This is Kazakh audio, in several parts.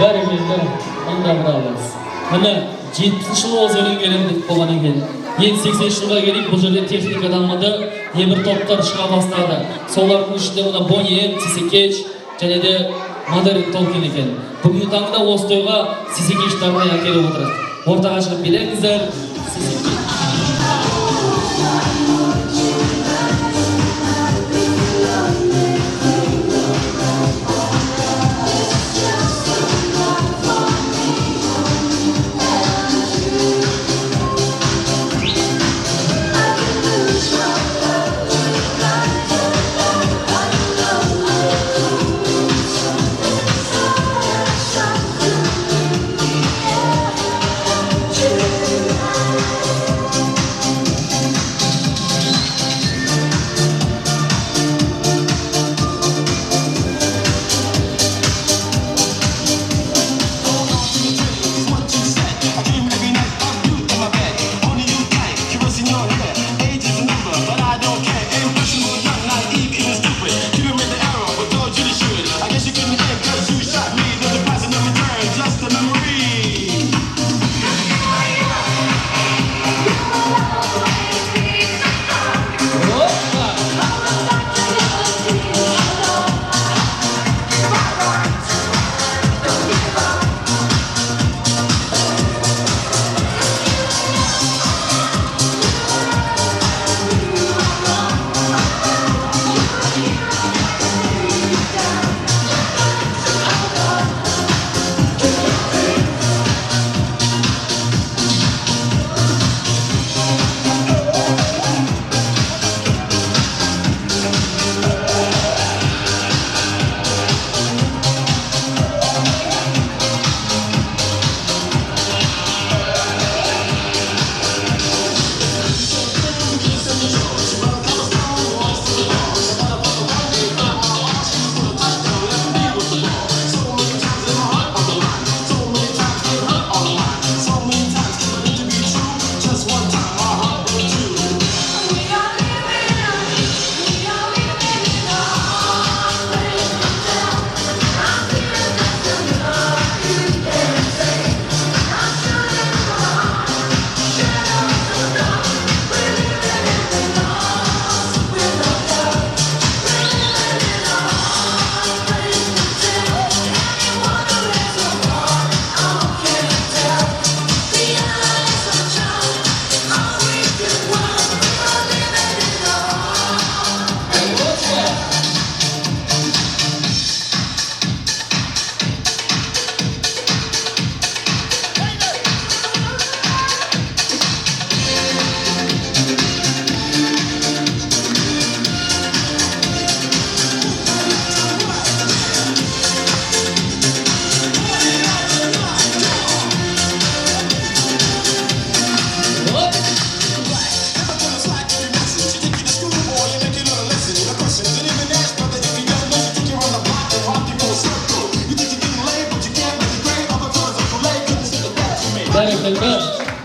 Bərəkəldə, onda bravoz. Mana 70 yıl o'zganing kelindik bo'lgan ekan. Endi 80 yilga kelib bu yerda texnika damada temir toplar chiqa boshladi. Solarning ichida mana Boniem, Sisekech, janada modern Tolkien ekan. Bugungi tongda O'stoyga Sisekechlarni kelib o'tiradi. O'rtaga chiqib kelingizlar.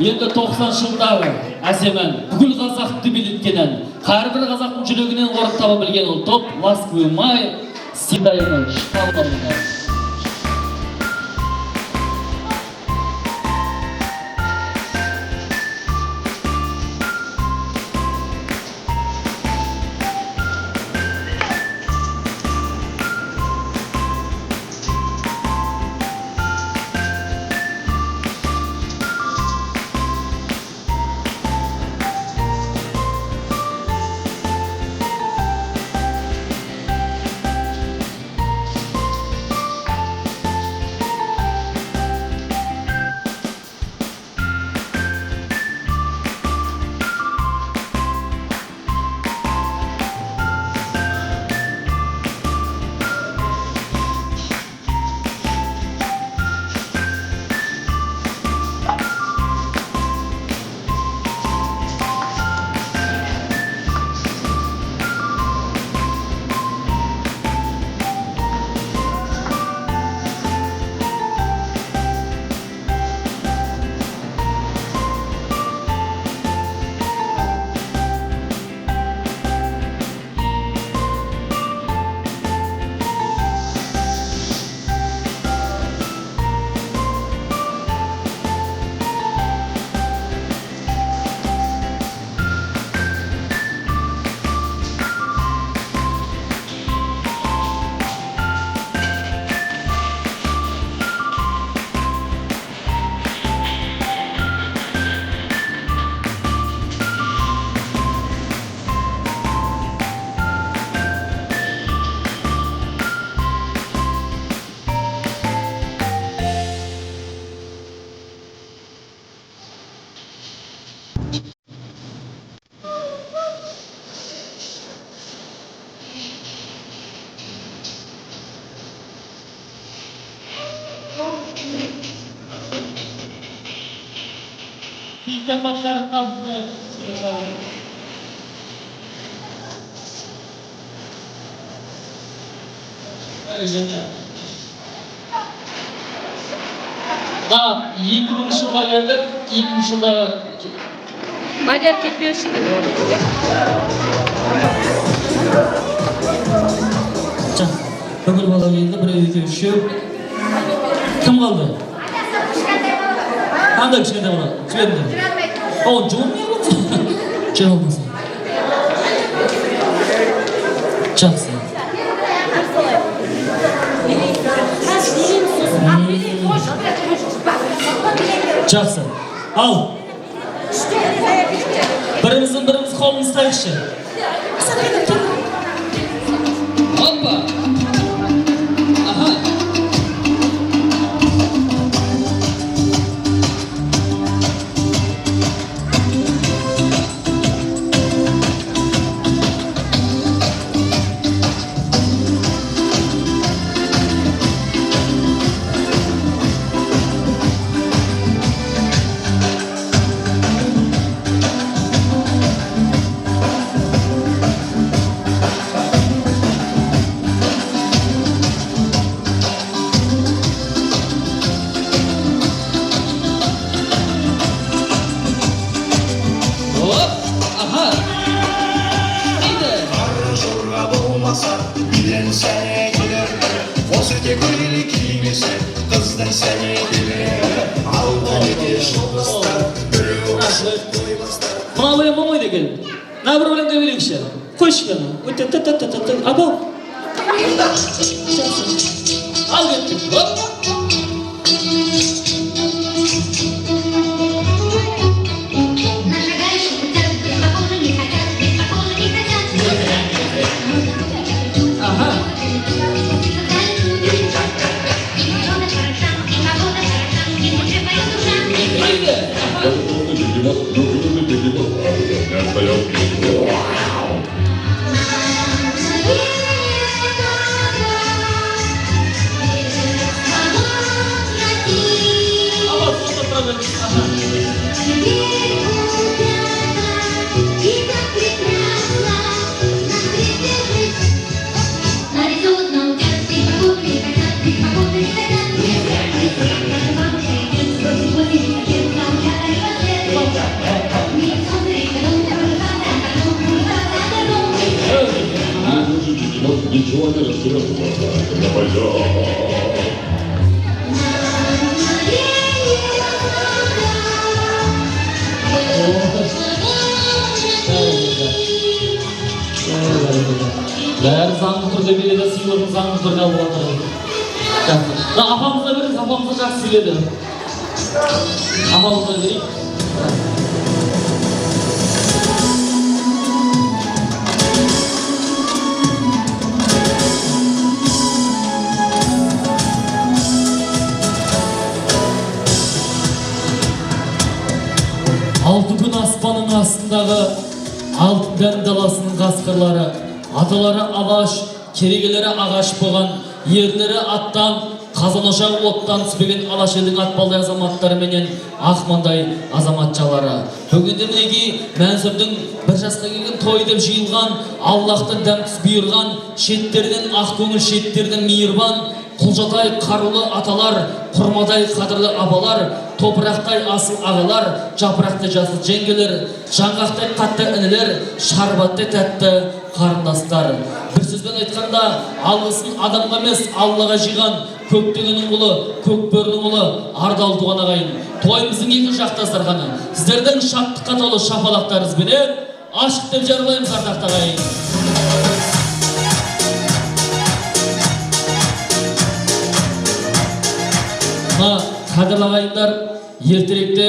Endi 90 yılдағы әсемен бүкіл қазақты билеткенен, har bir қазақтың жүрегінен орын таба білген ол топ Ласковый май Сидайының шпалдарында. Sizden başlarım kaldı. Da 2000 жылға келдік, 2000 жылда Мадияр кетпеуші. Жан, бүкіл бала келді, бір екеу үшеу. Кім қалды? Қандай кішкентай бала? Жіберіңдер. О, жуын не болса? Жүре алмаса. Жақсы. Жақсы. Ал. Біріміздің қолын ұстайықшы. Опа. Аха. Bilen sene gider, o süte gülü giymese, kızdan sene gider. Aldan ede şoğlastar, bürü aşık duymazlar. Mama böyle mama деген. Ne problem de verin Koş yana. Abo. Al gittik. Hop. Aha. Ничего не растерял, когда пойдет. Bәрі заңды түрде береді, сыйлығын заңды түрде алып жатыр. Апамызға беріңіз, апамызға жақсы сөйледі. Апамызға берейік. Алты күн аспанның астындағы алтын даласының қасқырлары, аталары алаш, керегелері ағаш болған, ерлері аттан, қазаношақ оттан түспеген алаш елдің атпалдай азаматтары менен ақмандай азаматшалары. Бүгінде мінеки Мәнсүрдің бір жасқа келген той деп жиылған, Аллахтан дәмсіз бұйырған, шеттерден ақ көңіл, шеттерден мейірбан, құлжатай қарулы аталар, құрмадай қадірлі абалар, топырақтай асыл ағалар, жапырақтай жасыл жеңгелер, жаңғақтай қатты інілер, шарбаттай тәтті қарындастар. Бір сөзбен айтқанда, алғысын адамға емес, Аллаға жиған көктегеннің ұлы, көкбөрінің ұлы, ардал туған ағайын. Тойымыздың екі жақ дастарханы, сіздердің шаттыққа толы шапалақтарыңызбенен ашық деп жарылаймыз, ардақты ағайын. Қадірлі ағайындар, ертеректе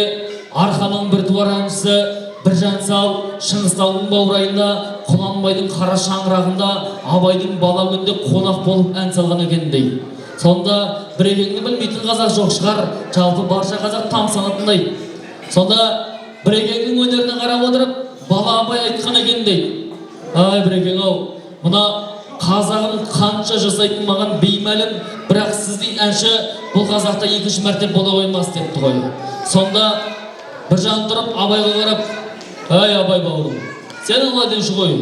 Арқаның бір туар әншісі Біржан Сал Шыңғыстаудың баурайында Құнанбайдың қара шаңырағында Абайдың бала күнде қонақ болып ән салған екендей. Сонда Бірегеңді білмейтін қазақ жоқ шығар, жалпы барша қазақ тамсанатындай. Сонда Бірегеңнің өнеріне қарап отырып, бала Абай айтқан екендей. Ай Бірегең ау, мына қазағым қанша жасайтын маған беймәлім, бірақ сіздей әнші бұл қазақта екінші мәртебе бола қоймас депті ғой. Сонда Біржан тұрып Абайға қарап, «Ай Абай бауырым, сен олай деуші ғой.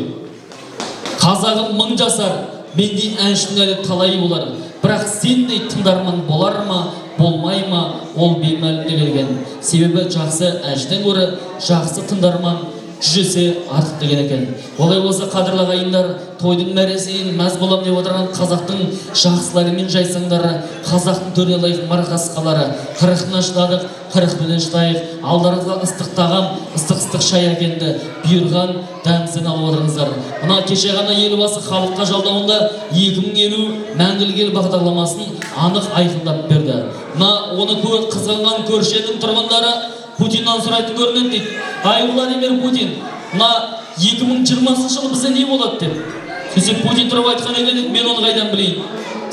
Қазағым 1000 жасар, мендей әншінің әлі талайы болар. Бірақ сендей тыңдарман болар ма, болмай ма, ол беймәлім келген. Себебі жақсы әншіден көрі, жақсы тыңдарман жүзесе артық деген екен. Олай болса қадірлі ағайындар, тойдың мәресінен мәз болам деп отырған қазақтың жақсылары мен жайсаңдары, қазақтың төріне лайық марқасқалары, 40-ына шыдадық, 40-пенен шыдайық. Алдарыңызға ыстық тағам, ыстық шай әкелді. Бұйырған дәмдісін алып отырыңыздар. Мына кеше ғана елбасы халыққа жолдауында 2050 мәңгілік ел бағдарламасын анық айқындап берді. Мына оны қызғанған көршінің тұрғындары Путиннан сұрайтын көрінеді дейді. Ай Владимир Путин, мына 2020 жылы бізде не болады деп. Сөйтсе Путин тұрып айтқан екен, мен оны қайдан білейін.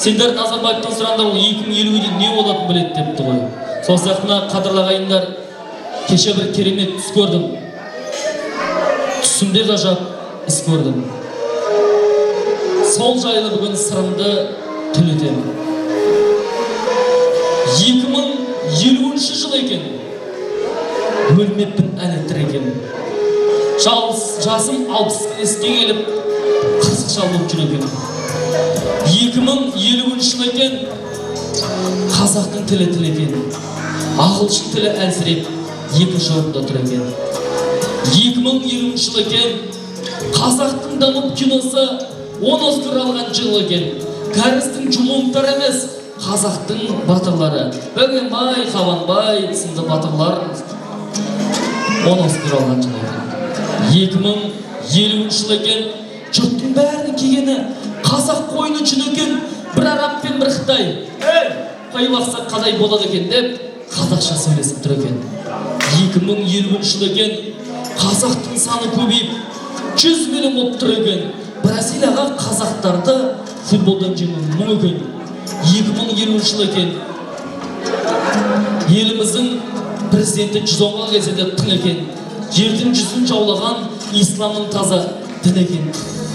Сендер Назарбаевтан сұраңдар, ол 2050-де не болатынын біледі депті ғой. Сол сияқты қадірлі ағайындар, кеше бір керемет түс көрдім. Түсімде ғажап іс көрдім. Сол жайлы бүгін сырымды түлетемін. 2050 жыл екен. Өлмеппін әлі тіреген. Жасым 60-ке келіп, қызық шал болып жүр екен. 2050 жыл екен, қазақтың тілі екен. Ағылшын тілі әлсіреп, екінші орында тұр екен. 2050 жыл екен, қазақтың дамып киносы 10 Оскар алған жыл екен. Кәрістің жұмонтар емес, қазақтың батырлары. Бөгенбай, Қабанбай сынды батырлар 10 Оскар алған жыл екен. 2050 жыл екен, жұрттың бәрінің кигені қазақ қойны жүн екен, бір араб пен бір Қытай. Қай бақса қалай болады екен деп, қазақша сөйлесіп тұр екен. 2050 жыл екен, қазақтың саны көбейіп, 100 миллион болып тұр екен. Бразилияға қазақтарды футболдан жеңу мұң екен. 2050 жыл екен, еліміздің президенті 110-ға келсе де тың екен. Жердің жүзін жаулаған исламның таза дін екен.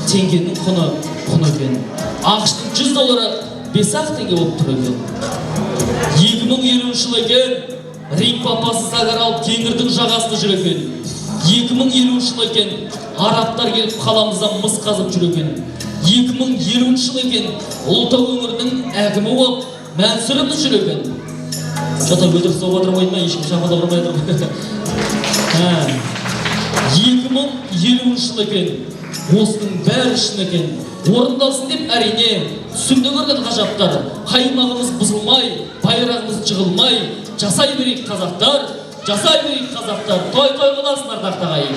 Теңгенің құны екен. ақштың $100 5-ақ теңге болып тұр екен. 2050 жыл екен, Рим папасы сағар алып кеңірдің жағасында жүр екен. 2050 жыл екен, арабтар келіп қаламыздан мыс қазып жүр екен. 2050 жыл екен, Ұлытау өңірінің әкімі болып Мәнсүріміз жүр екен. Жата өтірік соғып отырып ойына ешкім шамада ұрмай отырып. 2050 жыл екен, осының бәрі шын екен. Орындалсын деп әрине түсімде көрген ғажаптар. Қаймағымыз бұзылмай, байрағымыз жығылмай, жасай берейік қазақтар, жасай берейік қазақтар. Той қыласын ардақты ағайын.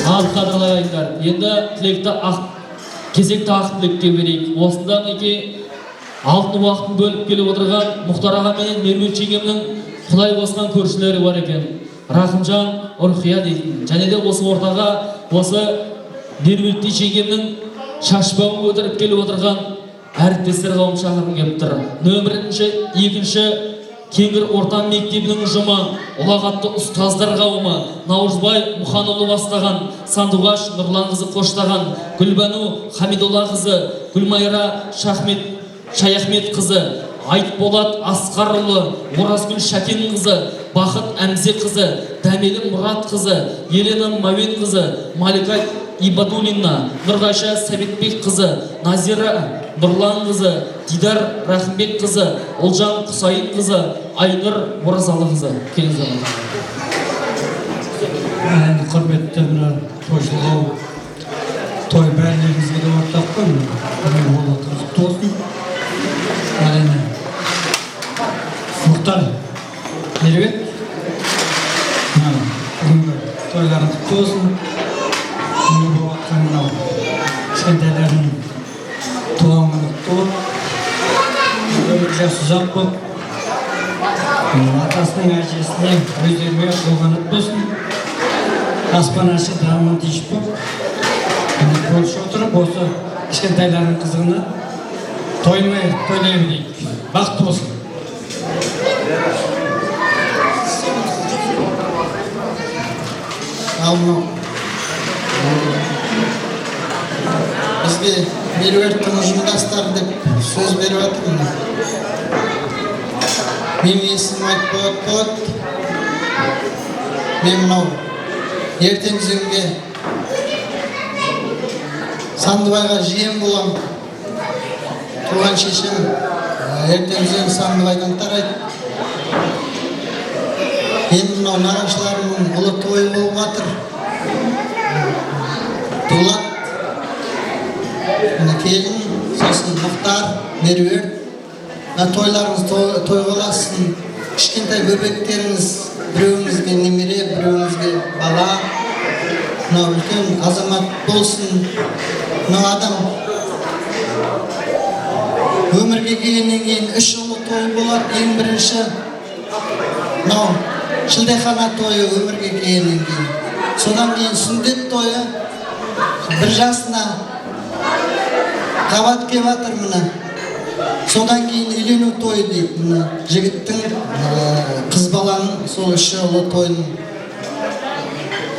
Ал қадірлі ағайындар, енді кезекті ақ тілекке берейік. Осында неке алтын уақытын бөліп келіп отырған Мұхтар аға менен Меруерт жеңгемнің құдай қосқан көршілері бар екен. Рахымжан, Ұрқия дейтін. Және де осы ортаға осы Меруерт жеңгемнің шашбауын көтеріп келіп отырған әріптестер қауым шақырым келіп тұр. Нөмірінші, екінші Кеңгір орта мектебінің ұжымы, ұлағатты ұстаздар қауымы, Наурызбай Мұханұлы бастаған, Сандуғаш Нұрланқызы қоштаған, Гүлбану Хамидолла қызы, Гүлмайра Шаяхмет қызы, Айтболат Асқарұлы, Оразгүл Шәкен қызы, Бақыт Әмзе қызы, Дәмелі Мұрат қызы, Елена Мауен қызы, Малика Ибадулина, Нұрғайша Сәбетбек қызы, Назира Нұрлан қызы, Дидар Рахымбек қызы, Олжан Құсайын қызы, Айнұр Оразалы қызы. Келіңіздер. Құрметті мына тойшылау той бәрілеріңізге де ортақ қой. Ол құтты болсын. Әрине. Мұхтар Меруерт. Бүгінгі тойларың құтты болсын. Күні болып жатқан мынау кішкентайлардың туған күні құтты болып. Өмір жасы ұзақ болып. Атасының әжесіне өздеріне болғаны болсын. Аспан ашық дамын тиіш болып. Көрші отырып, осы кішкентайлардың қызығына тойлай білейік. Бақытты болсын. ал мынау бізге меруерттің ұжымдастары деп сөз беріп жатырмын. Менің есімім Айтболат. Мен мынау ертең күземге Сандыбайға жиен болам. Туған шешем ертең күзем Сандыбайдан тарайды. Енді мынау нағашыларымның ұлы тойы болып жатыр. Дулат, келін, сосын Мұхтар, Меруерт. Тойларыңыз той боласын. Кішкентай бөбектеріңіз, біреуіңізге немере, біреуіңізге бала. Мынау үлкен азамат болсын. Мынау адам өмірге келгеннен кейін 3 ұлы той болады. Ең бірінші мынау шілдехана тойы өмірге келгеннен кейін. Содан кейін сүндет тойы. 1 жасына қабат келіп жатыр мына. Содан кейін үйлену тойы дейді. Мына жігіттің қыз баланың сол 3 ұлы тойының.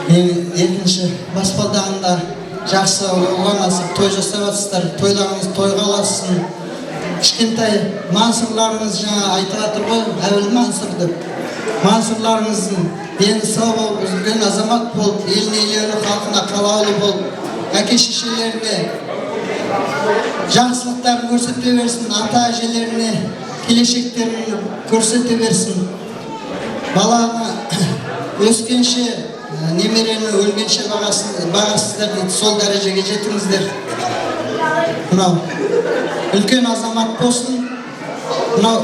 Екінші баспалдағында жақсы ұланасып той жасап жатсыздар. Тойларыңыз тойға аласын. Кішкентай Мансұрларыңыз жаңа айтып жатыр ғой, әуел Мансұр деп. Мансұрларыңыздың дені сау болып, үлкен азамат болып, еліне елеулі халқына қалаулы болып, әке шешелеріне жақсылықтарын көрсете берсін, ата әжелеріне келешектерін көрсете берсін. Баланы өскенше, немерені өлгенше бағасыздар дейді, сол дәрежеге жетіңіздер. Мынау үлкен азамат болсын. Мынау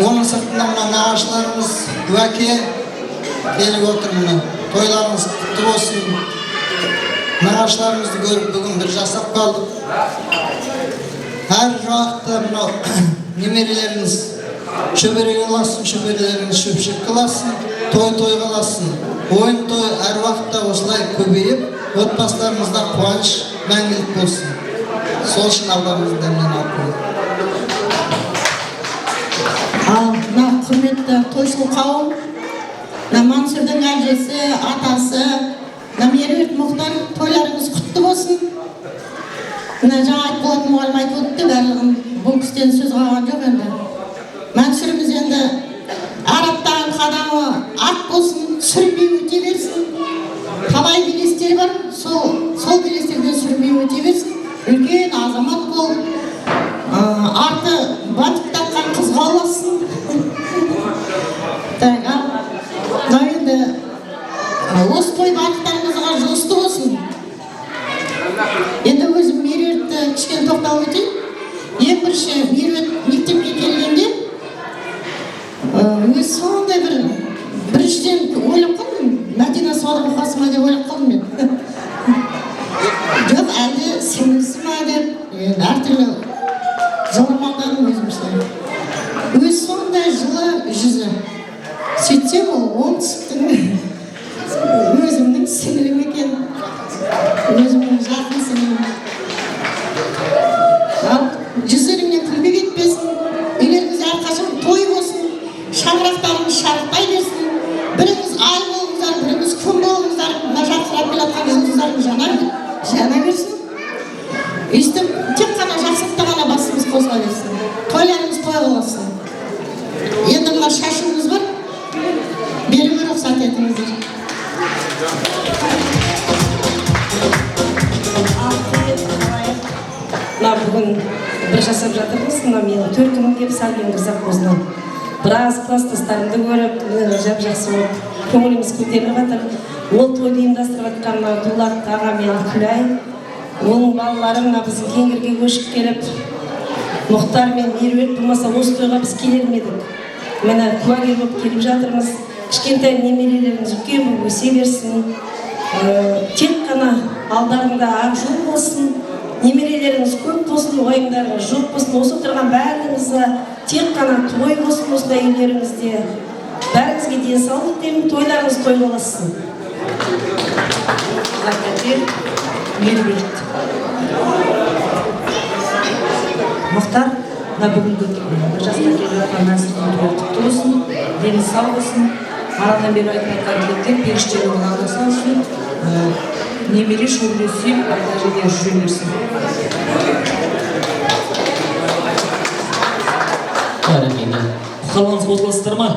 оның сыртында мына нағашыларымыз Уәке келіп отыр. Мына тойларыңыз құтты болсын. Нағашыларымызды көріп бүгін бір жасап қалдық. Әр уақытта мынау немерелеріңіз шөбере қаласын, шөберелеріңіз шөпшек қаласын, той қаласын. Ойын той әр уақытта осылай көбейіп, отбасыларыңызда қуаныш мәңгілік болсын. Сол үшін Аллахымыздан мен алып. Мына құрметті тойшыл қауым, Мансұрдың әжесі, атасы, Меруерт, Мұхтар, тойларыңыз құтты болсын. Жаңа Айтболат мұғалім айтып өтті, барлығын бұл кісіден сөз қалған жоқ енді. Мансұрымыз енді араттағы қадамы ақ болсын, сүрінбей өте берсін. Талай белестер бар, сол белестерден сүрінбей өте берсін. Үлкен азамат болып, арты батып таққан қызға аласын. Енді осы той бақыттарыңызға жосты болсын. Енді өзім Меруертті кішкене тоқталып өтейін. Ең бірінші Меруерт мектепке келгенде өз сондай біріншіден ойлап қалдым, Мәдина Саудар оқасы ма деп ойлап қалдым мен. Жоқ, әлде сіңлісі ма деп әртүрлі жорамалдадым өзімше. Өз сондай жылы жүзі. Сөйтсем ол оңтүстіктің өзімнің сіңілім екен. Өзімнің жақын сіңілім. Ал жүздеріңнен күлбе кетпесін. Үйлеріңіз әрқашан той болсын. Шаңырақтарыңыз шарықтай берсін. Біріңіз ай болыңыздар, біріңіз күн болыңыздар. Мына жақсырап келатқан жұлдыздарың жана берсін. Өйстіп тек қана жақсылықта ғана басымыз қозға берсін. Тойларыңыз той болсын. Енді мына шашуымыз бар. Беруге рұқсат етіңіздер. Бүгін бір жасап жатырмыз. Мен 4 күн келіп Сәлмен Ғызаққозынан біраз класстастарымды көріп, жап-жақсы болып, көңіліміз көтеріліп жатыр. Ол тойды ұйымдастырып жатқан Дулат аға мен Күләй, оның балалары біздің Кеңгірге көшіп келіп, Мұхтар мен Меруерт болмаса осы тойға біз келер едік. Міне куәгер болып келіп жатырмыз. Кішкентай немерелеріңіз үлкен болып өсе берсін. Тек қана алдарында ақ жол болсын. Немерелеріңіз көп болсын, ойыңдарыңыз жоқ болсын. Осы отырған бәріңізді тек қана той болсын осындай үйлеріңізде. Бәріңізге денсаулық тілеймін, тойларыңыз той болсын. Меруерт. Мұхтар, бүгінгі бір жасқа келіп жатқан Мәнсұрдың тойы құтты болсын, дені сау болсын. Арадан бері айтып жатқан тілектер періштенің ғана үшін немере шөбересі айта жерде жүре берсін. Бәрекелді. Қалғаныңыз қосыласыздар ма?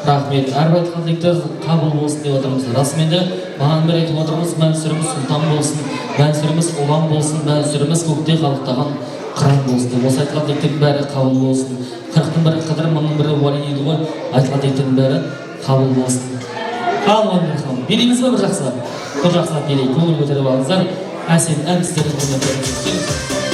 Рахмет. Әрбір айтқан тілектер қабыл болсын деп отырмыз. Расымен де маған бір айтып отырмыз, Мәнсүріміз сұлтан болсын, Мәнсүріміз ұлан болсын, Мәнсүріміз көкте қалықтаған қыран болсын деп. Осы айтқан тілектердің бәрі қабыл болсын. 40-тың бірі қыдыр, 1000-ның бірі уәли дейді ғой. Айтқан тілектердің бәрі қабыл болсын. Ал Мамерхан, билейміз бе бір жақсылап? Бір жақсылап билейік. Көңіл көтеріп алыңыздар. Әсем ән сіздердің көңілдеріңіз.